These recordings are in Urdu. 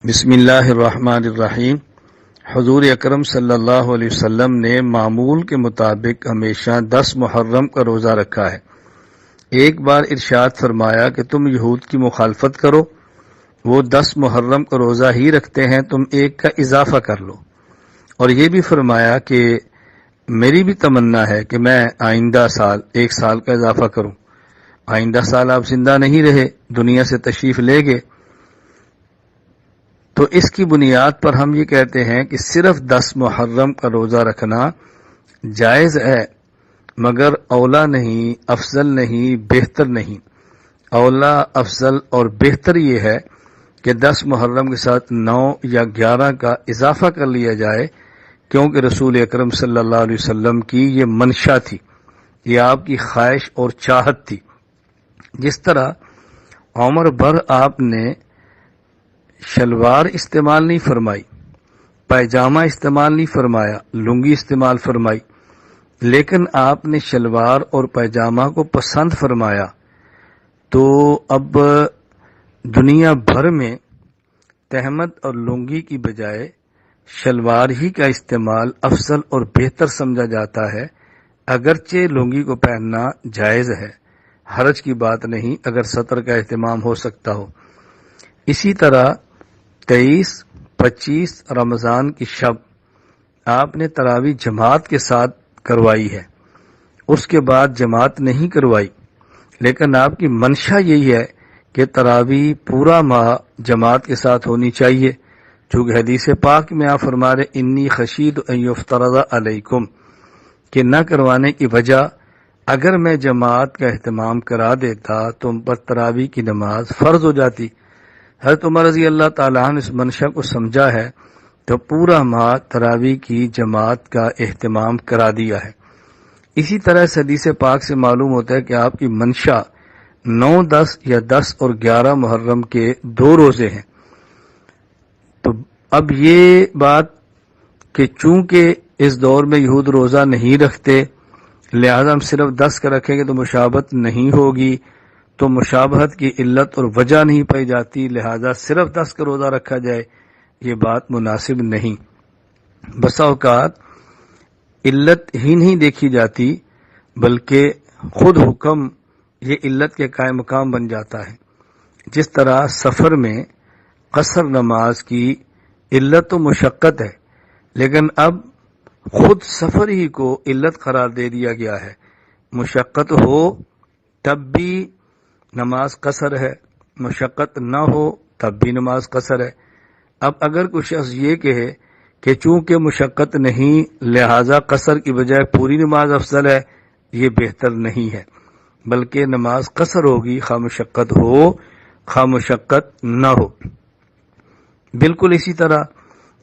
بسم اللہ الرحمن الرحیم۔ حضور اکرم صلی اللہ علیہ وسلم نے معمول کے مطابق ہمیشہ 10 محرم کا روزہ رکھا ہے۔ ایک بار ارشاد فرمایا کہ تم یہود کی مخالفت کرو، وہ 10 محرم کا روزہ ہی رکھتے ہیں، تم ایک کا اضافہ کر لو۔ اور یہ بھی فرمایا کہ میری بھی تمنا ہے کہ میں آئندہ سال 1 سال کا اضافہ کروں۔ آئندہ سال آپ زندہ نہیں رہے، دنیا سے تشریف لے گئے، تو اس کی بنیاد پر ہم یہ کہتے ہیں کہ صرف 10 محرم کا روزہ رکھنا جائز ہے، مگر اولا نہیں، افضل نہیں، بہتر نہیں۔ اولا، افضل اور بہتر یہ ہے کہ 10 محرم کے ساتھ 9 یا 11 کا اضافہ کر لیا جائے، کیونکہ رسول اکرم صلی اللہ علیہ وسلم کی یہ منشا تھی، یہ آپ کی خواہش اور چاہت تھی۔ جس طرح عمر بھر آپ نے شلوار استعمال نہیں فرمائی، پائجامہ استعمال نہیں فرمایا، لنگی استعمال فرمائی، لیکن آپ نے شلوار اور پائجامہ کو پسند فرمایا، تو اب دنیا بھر میں تہمت اور لنگی کی بجائے شلوار ہی کا استعمال افضل اور بہتر سمجھا جاتا ہے، اگرچہ لنگی کو پہننا جائز ہے، حرج کی بات نہیں اگر سطر کا اہتمام ہو سکتا ہو۔ اسی طرح 23-25 رمضان کی شب آپ نے تراویح جماعت کے ساتھ کروائی ہے، اس کے بعد جماعت نہیں کروائی، لیکن آپ کی منشا یہی ہے کہ تراویح پورا ماہ جماعت کے ساتھ ہونی چاہیے، چونکہ حدیث پاک میں آپ فرما رہے انی خشید ان یفترض علیکم، کہ نہ کروانے کی وجہ اگر میں جماعت کا اہتمام کرا دیتا تو ان پر تراویح کی نماز فرض ہو جاتی۔ حضرت عمر رضی اللہ تعالیٰ عنہ اس منشا کو سمجھا ہے تو پورا ماہ تراویح کی جماعت کا اہتمام کرا دیا ہے۔ اسی طرح اس حدیث پاک سے معلوم ہوتا ہے کہ آپ کی منشا 9، 10 یا 10 اور 11 محرم کے 2 روزے ہیں۔ تو اب یہ بات کہ چونکہ اس دور میں یہود روزہ نہیں رکھتے، لہذا ہم صرف 10 کا رکھیں گے تو مشابہت نہیں ہوگی، تو مشابہت کی علت اور وجہ نہیں پائی جاتی، لہذا صرف 10 کا روزہ رکھا جائے، یہ بات مناسب نہیں۔ بسا اوقات علت ہی نہیں دیکھی جاتی بلکہ خود حکم یہ علت کے قائم مقام بن جاتا ہے۔ جس طرح سفر میں قصر نماز کی علت و مشقت ہے، لیکن اب خود سفر ہی کو علت قرار دے دیا گیا ہے، مشقت ہو تب بھی نماز قصر ہے، مشقت نہ ہو تب بھی نماز قصر ہے۔ اب اگر کوئی شخص یہ کہے کہ چونکہ مشقت نہیں لہذا قصر کی بجائے پوری نماز افضل ہے، یہ بہتر نہیں ہے، بلکہ نماز قصر ہوگی، خواہ مشقت ہو خواہ مشقت نہ ہو۔ بالکل اسی طرح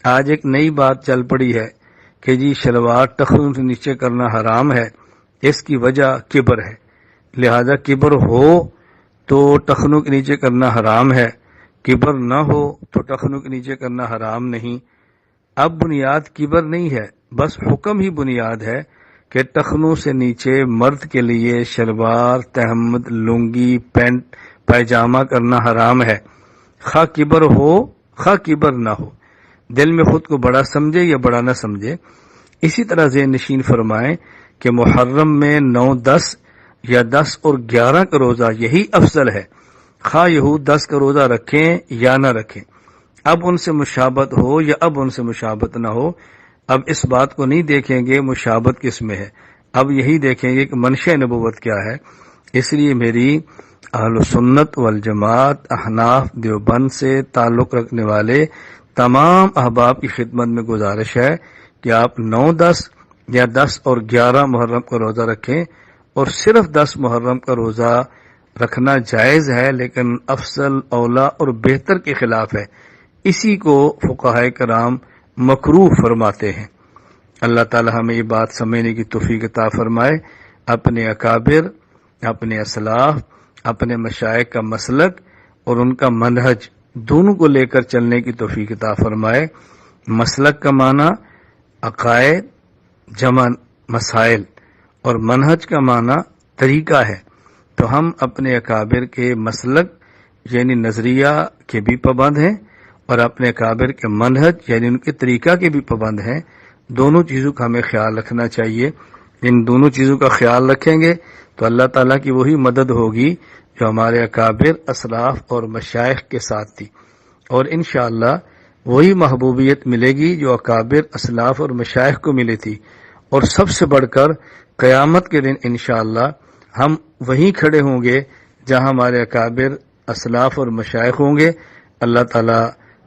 آج ایک نئی بات چل پڑی ہے کہ جی شلوار ٹخنوں سے نیچے کرنا حرام ہے، اس کی وجہ کبر ہے، لہذا کبر ہو تو ٹخنوں کے نیچے کرنا حرام ہے، کبر نہ ہو تو ٹخنوں کے نیچے کرنا حرام نہیں۔ اب بنیاد کبر نہیں ہے، بس حکم ہی بنیاد ہے کہ ٹخنوں سے نیچے مرد کے لیے شلوار، تہمد، لنگی، پینٹ، پائجامہ کرنا حرام ہے، خواہ کبر ہو خواہ کبر نہ ہو، دل میں خود کو بڑا سمجھے یا بڑا نہ سمجھے۔ اسی طرح ذہن نشین فرمائیں کہ محرم میں 9، 10 یا 10 اور 11 کا روزہ یہی افضل ہے، خواہ یہود 10 کا روزہ رکھیں یا نہ رکھیں، اب ان سے مشابہت ہو یا اب ان سے مشابہت نہ ہو۔ اب اس بات کو نہیں دیکھیں گے مشابہت کس میں ہے، اب یہی دیکھیں گے کہ منشأ نبوت کیا ہے۔ اس لیے میری اہل سنت والجماعت احناف دیوبند سے تعلق رکھنے والے تمام احباب کی خدمت میں گزارش ہے کہ آپ 9، 10 یا 10 اور 11 محرم کا روزہ رکھیں، اور صرف 10 محرم کا روزہ رکھنا جائز ہے لیکن افضل، اولا اور بہتر کے خلاف ہے، اسی کو فقہاء کرام مکروہ فرماتے ہیں۔ اللہ تعالی ہمیں یہ بات سمجھنے کی توفیق عطا فرمائے، اپنے اکابر، اپنے اسلاف، اپنے مشائخ کا مسلک اور ان کا منہج دونوں کو لے کر چلنے کی توفیق عطا فرمائے۔ مسلک کا معنی عقائد جمع مسائل اور منہج کا معنی طریقہ ہے، تو ہم اپنے اکابر کے مسلک یعنی نظریہ کے بھی پابند ہیں اور اپنے اکابر کے منہج یعنی ان کے طریقہ کے بھی پابند ہیں، دونوں چیزوں کا ہمیں خیال رکھنا چاہیے۔ ان دونوں چیزوں کا خیال رکھیں گے تو اللہ تعالیٰ کی وہی مدد ہوگی جو ہمارے اکابر اسلاف اور مشائخ کے ساتھ تھی، اور انشاءاللہ وہی محبوبیت ملے گی جو اکابر اسلاف اور مشائخ کو ملی تھی، اور سب سے بڑھ کر قیامت کے دن انشاءاللہ ہم وہیں کھڑے ہوں گے جہاں ہمارے اکابر اسلاف اور مشائخ ہوں گے۔ اللہ تعالیٰ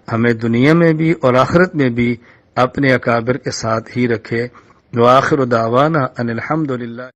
ہمیں دنیا میں بھی اور آخرت میں بھی اپنے اکابر کے ساتھ ہی رکھے۔ وآخر دعوانا ان الحمدللہ۔